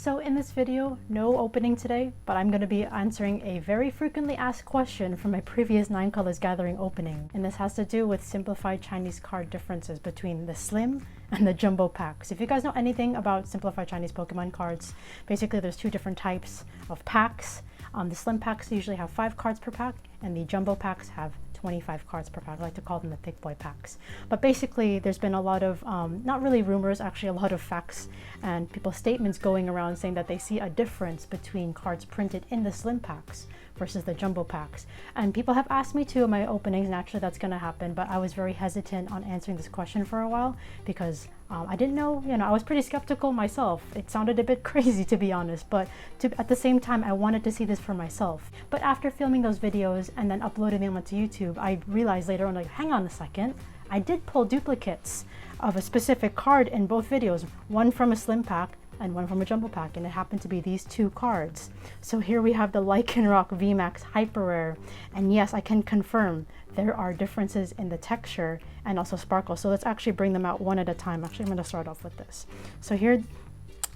So in this video, no opening today, but I'm going to be answering a very frequently asked question from my previous 9 Colors Gathering opening. And this has to do with simplified Chinese card differences between the slim and the jumbo packs. If you guys know anything about simplified Chinese Pokemon cards, basically there's 2 different types of packs. The slim packs usually have 5 cards per pack, and the jumbo packs have 25 cards per pack. I like to call them the thick boy packs. But basically there's been a lot of, not really rumors, actually a lot of facts and people's statements going around saying that they see a difference between cards printed in the slim packs versus the jumbo packs. And people have asked me to in my openings, and actually that's going to happen, but I was very hesitant on answering this question for a while because I didn't know, I was pretty skeptical myself. It sounded a bit crazy, to be honest, but at the same time, I wanted to see this for myself. But after filming those videos and then uploading them onto YouTube, I realized later on, like, hang on a second, I did pull duplicates of a specific card in both videos, one from a slim pack and one from a jumbo pack, and it happened to be these 2 cards. So here we have the Lycanroc VMAX Hyper Rare, and yes, I can confirm there are differences in the texture and also sparkle. So let's actually bring them out one at a time. Actually, I'm going to start off with this. So here,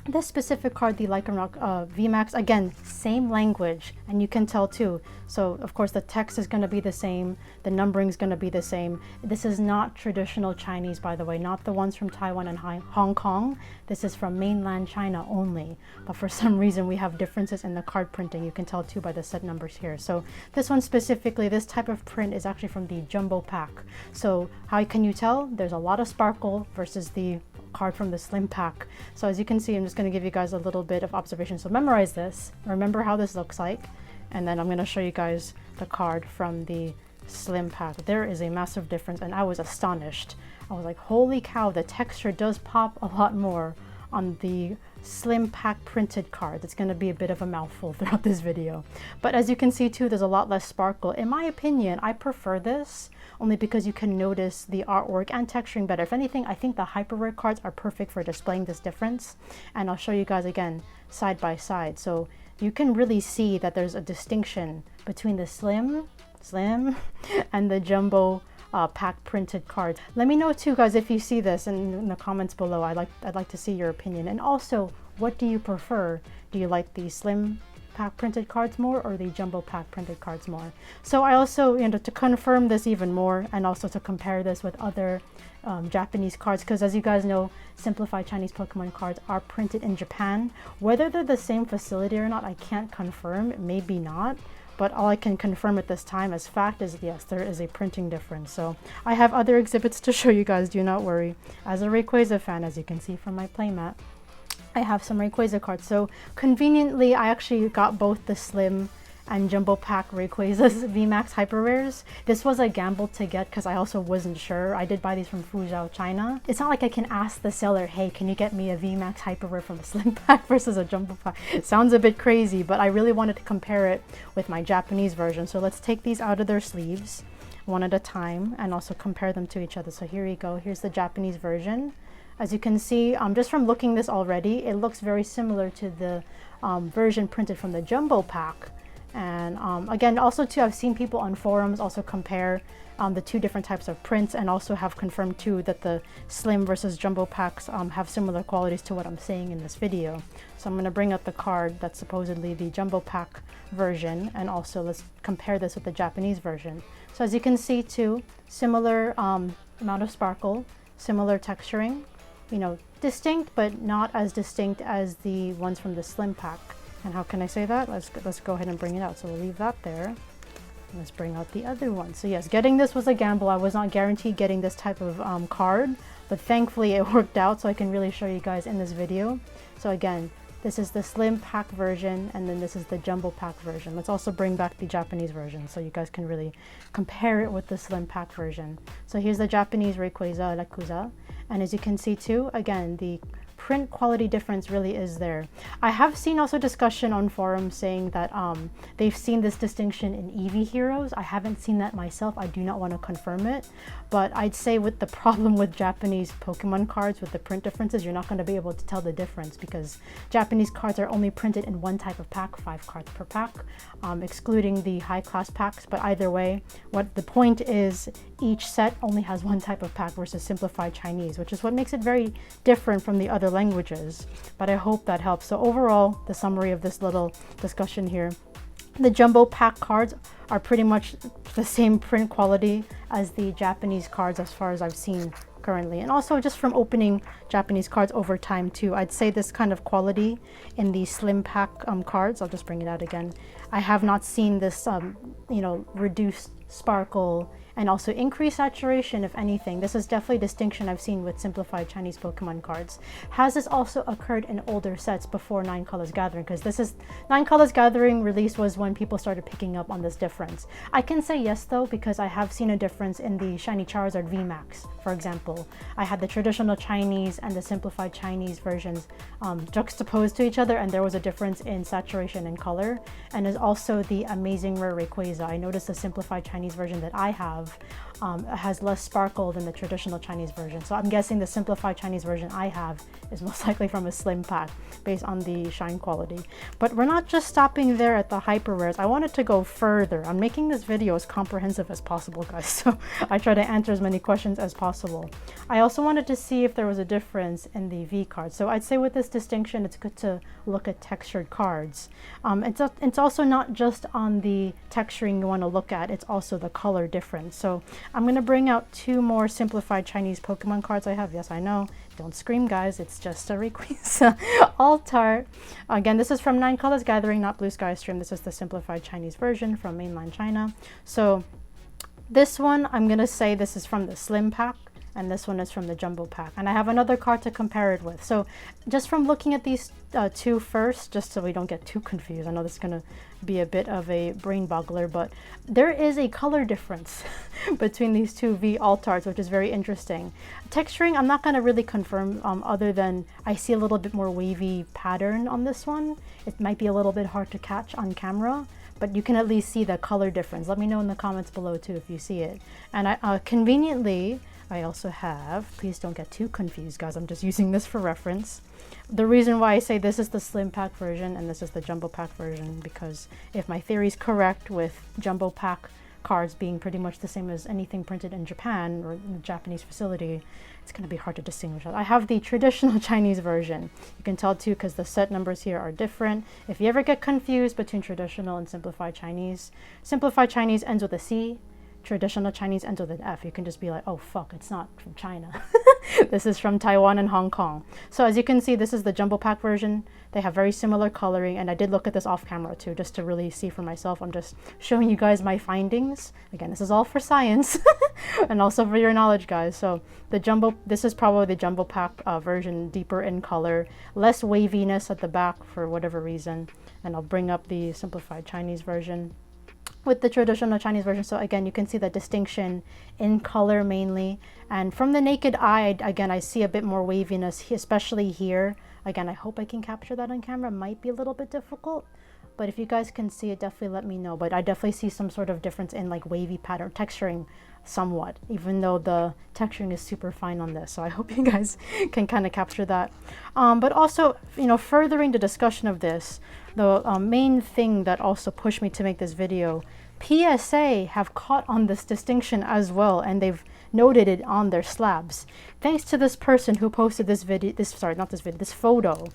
this specific card, the Lycanroc VMAX, again, same language, and you can tell too. So of course the text is going to be the same, the numbering is going to be the same. This is not traditional Chinese, by the way, not the ones from Taiwan and Hong Kong. This is from mainland China only, but for some reason we have differences in the card printing. You can tell too by the set numbers here. So this one specifically, this type of print is actually from the jumbo pack. So how can you tell? There's a lot of sparkle versus the card from the slim pack. So as you can see, I'm just going to give you guys a little bit of observation. So memorize this, remember how this looks like, and then I'm going to show you guys the card from the slim pack. There is a massive difference, and I was astonished. I was like, holy cow, the texture does pop a lot more on the slim pack printed card. It's going to be a bit of a mouthful throughout this video, but as you can see too, there's a lot less sparkle. In my opinion, I prefer this only because you can notice the artwork and texturing better. If anything, I think the Hyper Rare cards are perfect for displaying this difference, and I'll show you guys again side by side. So you can really see that there's a distinction between the slim and the jumbo pack printed cards. Let me know too, guys, if you see this in the comments below. I'd like to see your opinion. And also, what do you prefer? Do you like the slim pack printed cards more or the jumbo pack printed cards more? So I also, to confirm this even more, and also to compare this with other Japanese cards, because as you guys know, simplified Chinese Pokemon cards are printed in Japan. Whether they're the same facility or not, I can't confirm. Maybe not. But all I can confirm at this time as fact is, yes, there is a printing difference. So I have other exhibits to show you guys, do not worry. As a Rayquaza fan, as you can see from my playmat, I have some Rayquaza cards. So conveniently, I actually got both the slim and jumbo pack Rayquaza's VMAX Hyper Rares. This was a gamble to get because I also wasn't sure. I did buy these from Fuzhou, China. It's not like I can ask the seller, hey, can you get me a VMAX Hyper Rare from a slim pack versus a jumbo pack? It sounds a bit crazy, but I really wanted to compare it with my Japanese version. So let's take these out of their sleeves one at a time and also compare them to each other. So here we go. Here's the Japanese version. As you can see, just from looking this already, it looks very similar to the version printed from the jumbo pack. And again, also too, I've seen people on forums also compare the 2 different types of prints, and also have confirmed too that the slim versus jumbo packs have similar qualities to what I'm saying in this video. So I'm going to bring up the card that's supposedly the jumbo pack version, and also let's compare this with the Japanese version. So as you can see too, similar amount of sparkle, similar texturing, distinct but not as distinct as the ones from the slim pack. And how can I say that? Let's go ahead and bring it out. So we'll leave that there. Let's bring out the other one. So yes, getting this was a gamble. I was not guaranteed getting this type of card, but thankfully it worked out, so I can really show you guys in this video. So again, this is the slim pack version, and then this is the jumbo pack version. Let's also bring back the Japanese version so you guys can really compare it with the slim pack version. So here's the Japanese Rayquaza Lakuza, and as you can see too, again, the print quality difference really is there. I have seen also discussion on forums saying that they've seen this distinction in Eevee Heroes. I haven't seen that myself. I do not want to confirm it, but I'd say with the problem with Japanese Pokemon cards with the print differences, you're not going to be able to tell the difference because Japanese cards are only printed in one type of pack, 5 cards per pack, excluding the high class packs. But either way, what the point is each set only has one type of pack versus Simplified Chinese, which is what makes it very different from the other languages. But I hope that helps. So overall, the summary of this little discussion here: the jumbo pack cards are pretty much the same print quality as the Japanese cards as far as I've seen currently, and also just from opening Japanese cards over time too. I'd say this kind of quality in the slim pack cards, I'll just bring it out again, I have not seen this you know, reduced sparkle and also increased saturation. If anything, this is definitely a distinction I've seen with Simplified Chinese Pokemon cards. Has this also occurred in older sets before 9 Colors Gathering? Because this is 9 Colors Gathering release was when people started picking up on this difference. I can say yes though, because I have seen a difference in the Shiny Charizard VMAX. For example, I had the traditional Chinese and the Simplified Chinese versions juxtaposed to each other, and there was a difference in saturation and color. And there's also the Amazing Rare Rayquaza. I noticed the Simplified Chinese version that I have has less sparkle than the traditional Chinese version. So I'm guessing the Simplified Chinese version I have is most likely from a slim pack based on the shine quality. But we're not just stopping there at the hyper rares. I wanted to go further. I'm making this video as comprehensive as possible, guys, so I try to answer as many questions as possible. I also wanted to see if there was a difference in the V cards. So I'd say with this distinction, it's good to look at textured cards. It's also not just on the texturing you want to look at, it's also the color difference. So I'm going to bring out 2 more Simplified Chinese Pokemon cards I have. Yes, I know. Don't scream, guys. It's just a Rayquaza Alt-Art. Again, this is from 9 Colors Gathering, not Blue Sky Stream. This is the Simplified Chinese version from mainland China. So this one, I'm going to say this is from the slim pack, and this one is from the jumbo pack. And I have another card to compare it with. So just from looking at these 2 first, just so we don't get too confused. I know this is going to be a bit of a brain boggler, but there is a color difference between these 2 V Alt-Arts, which is very interesting. Texturing, I'm not going to really confirm other than I see a little bit more wavy pattern on this one. It might be a little bit hard to catch on camera, but you can at least see the color difference. Let me know in the comments below too if you see it. And I conveniently, I also have, please don't get too confused, guys, I'm just using this for reference. The reason why I say this is the slim pack version and this is the jumbo pack version, because if my theory is correct with jumbo pack cards being pretty much the same as anything printed in Japan or in the Japanese facility, it's going to be hard to distinguish. I have the traditional Chinese version. You can tell too because the set numbers here are different. If you ever get confused between traditional and Simplified Chinese ends with a C. Traditional Chinese ends with an F. You can just be like, oh fuck, it's not from China. This is from Taiwan and Hong Kong. So as you can see, this is the jumbo pack version. They have very similar coloring, and I did look at this off camera too, just to really see for myself. I'm just showing you guys my findings. Again, this is all for science and also for your knowledge, guys. So this is probably the jumbo pack version, deeper in color, less waviness at the back for whatever reason. And I'll bring up the Simplified Chinese version with the traditional Chinese version. So again, you can see the distinction in color mainly, and from the naked eye, again, I see a bit more waviness, especially here. Again, I hope I can capture that on camera. Might be a little bit difficult, but if you guys can see it, definitely let me know. But I definitely see some sort of difference in like wavy pattern texturing somewhat, even though the texturing is super fine on this. So I hope you guys can kind of capture that. But also, you know, furthering the discussion of this, the main thing that also pushed me to make this video, PSA have caught on this distinction as well, and they've noted it on their slabs. Thanks to this person who posted this photo.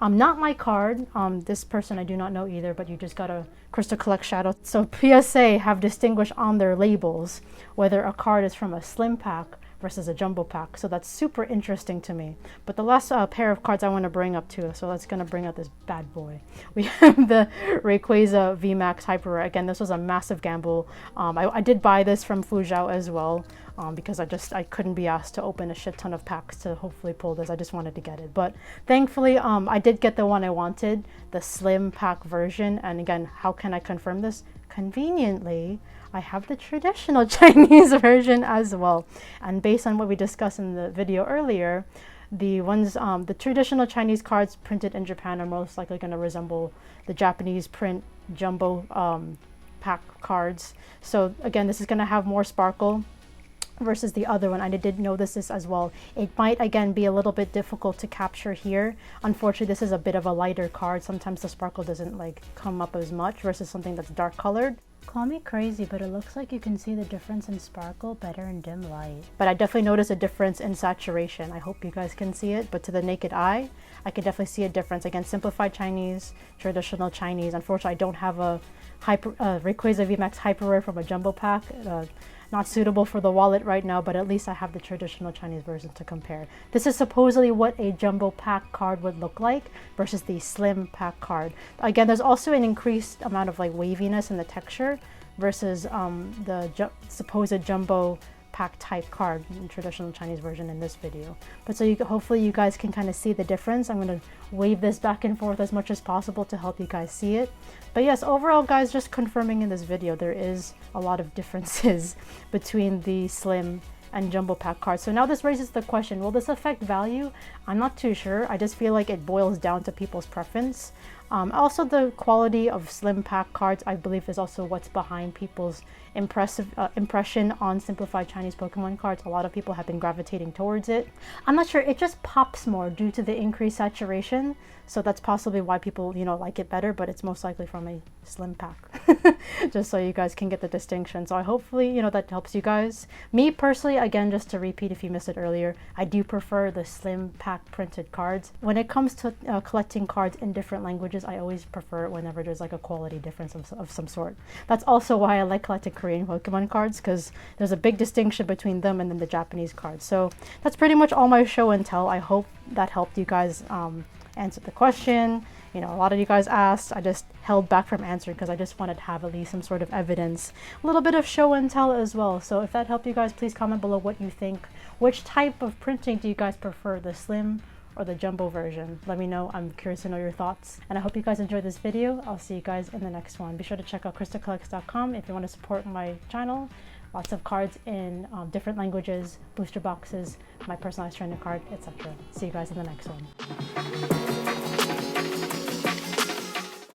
Not my card. This person I do not know either, but you just got a KrystalKollectz shout out. So PSA have distinguished on their labels whether a card is from a slim pack versus a jumbo pack. So that's super interesting to me. But the last pair of cards I want to bring up too, so let's gonna bring up this bad boy. We have the Rayquaza VMAX Hyper Rare. Again, this was a massive gamble. I did buy this from Fuzhou as well, because I couldn't be asked to open a shit ton of packs to hopefully pull this. I just wanted to get it. But thankfully, I did get the one I wanted, the slim pack version. And again, how can I confirm this? Conveniently, I have the traditional Chinese version as well. And based on what we discussed in the video earlier, the traditional Chinese cards printed in Japan are most likely going to resemble the Japanese print jumbo pack cards. So again, this is going to have more sparkle versus the other one. I did notice this as well. It might again be a little bit difficult to capture here. Unfortunately, this is a bit of a lighter card. Sometimes the sparkle doesn't like come up as much versus something that's dark colored. Call me crazy, but it looks like you can see the difference in sparkle better in dim light. But I definitely notice a difference in saturation. I hope you guys can see it, but to the naked eye, I can definitely see a difference. Again, Simplified Chinese, traditional Chinese. Unfortunately, I don't have a Rayquaza VMAX Hyper Rare from a jumbo pack. Not suitable for the wallet right now, but at least I have the traditional Chinese version to compare. This is supposedly what a jumbo pack card would look like versus the slim pack card. Again, there's also an increased amount of like waviness in the texture versus the supposed jumbo pack type card in traditional Chinese version in this video. But so hopefully you guys can kind of see the difference. I'm going to wave this back and forth as much as possible to help you guys see it. But yes, overall guys, just confirming in this video, there is a lot of differences between the slim and jumbo pack cards. So now this raises the question, will this affect value? I'm not too sure. I just feel like it boils down to people's preference. Also, the quality of slim pack cards, I believe, is also what's behind people's impression on Simplified Chinese Pokemon cards. A lot of people have been gravitating towards it. I'm not sure, it just pops more due to the increased saturation. So that's possibly why people, like it better, but it's most likely from a slim pack. Just so you guys can get the distinction. So I hopefully, that helps you guys. Me personally, again, just to repeat if you missed it earlier, I do prefer the slim pack printed cards. When it comes to collecting cards in different languages, I always prefer it whenever there's like a quality difference of some sort. That's also why I like collecting Korean Pokemon cards, because there's a big distinction between them and then the Japanese cards. So that's pretty much all my show and tell. I hope that helped you guys answer the question. A lot of you guys asked. I just held back from answering because I just wanted to have at least some sort of evidence, a little bit of show and tell as well. So if that helped you guys, please comment below what you think. Which type of printing do you guys prefer, the slim or the jumbo version? Let me know. I'm curious to know your thoughts. And I hope you guys enjoyed this video. I'll see you guys in the next one. Be sure to check out KrystalKollectz.com if you want to support my channel. Lots of cards in different languages, booster boxes, my personalized trainer card, etc. See you guys in the next one.